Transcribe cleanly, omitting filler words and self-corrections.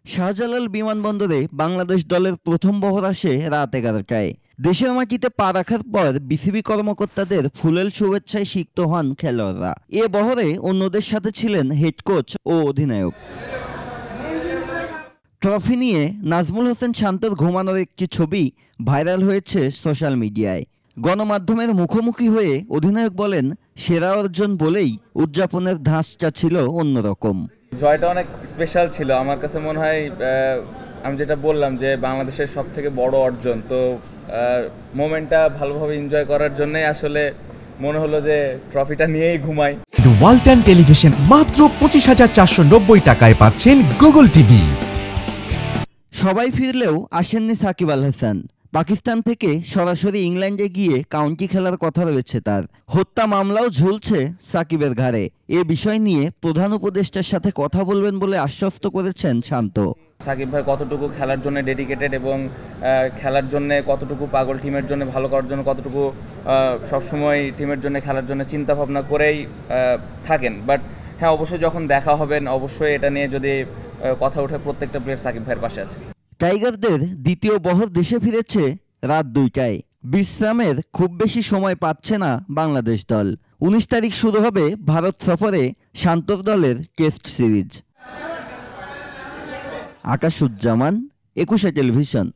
শাহজালাল বিমানবন্দরে বাংলাদেশ দলের প্রথম বহর আসে রাত 11টায়। দেশের মাটিতে পা রাখার পর বিসিবি কর্মকর্তাদের ফুলেল শুভেচ্ছায় সিক্ত হন খেলোয়াড়রা। এ বহরে অন্যদের সাথে ছিলেন হেড কোচ ও অধিনায়ক। ট্রফি নিয়ে নাজমুল হোসেন শান্তর ঘুমানোর একটি ছবি ভাইরাল হয়েছে সোশ্যাল মিডিয়ায়। গণমাধ্যমের মুখোমুখি হয়ে অধিনায়ক বলেন, সেরা অর্জন বলেই উদযাপনের ধাঁচটা ছিল অন্যরকম। জয়টা অনেক স্পেশাল ছিল আমার কাছে মনে হয়। আমি যেটা বললাম যে বাংলাদেশের সব থেকে বড় অর্জন, তো মোমেন্টটা ভালোভাবে এনজয় করার জন্যই আসলে মনে হলো যে ট্রফিটা নিয়েই ঘুমাই। ওয়ালটন টেলিভিশন মাত্র 25,490 টাকায় পাচ্ছেন গুগল টিভি। সবাই ফিরলেও আসেননি সাকিব আল হাসান। পাকিস্তান থেকে সরাসরি ইংল্যান্ডে গিয়ে কাউন্টি খেলার কথা রয়েছে তার। হত্যা মামলাও ঝুলছে সাকিবের ঘাড়ে। এ বিষয় নিয়ে প্রধান উপদেষ্টার সাথে কথা বলবেন বলে আশ্বস্ত করেছেন শান্ত। সাকিব ভাই কতটুকু খেলার জন্য ডেডিকেটেড এবং খেলার জন্য কতটুকু পাগল, টিমের জন্য ভালো করার জন্য কতটুকু সবসময় টিমের জন্য খেলার জন্য চিন্তা ভাবনা করেই থাকেন। বাট হ্যাঁ, অবশ্যই যখন দেখা হবেন অবশ্যই এটা নিয়ে যদি কথা ওঠে, প্রত্যেকটা প্লেয়ার সাকিব ভাইয়ের পাশে আছে। টাইগারদের দ্বিতীয় বহর দেশে ফিরেছে রাত 2টায়। বিশ্রামের খুব বেশি সময় পাচ্ছে না বাংলাদেশ দল। 19 তারিখ শুরু হবে ভারত সফরে শান্তর দলের টেস্ট সিরিজ। আকাশুজ্জামান, 21 টেলিভিশন।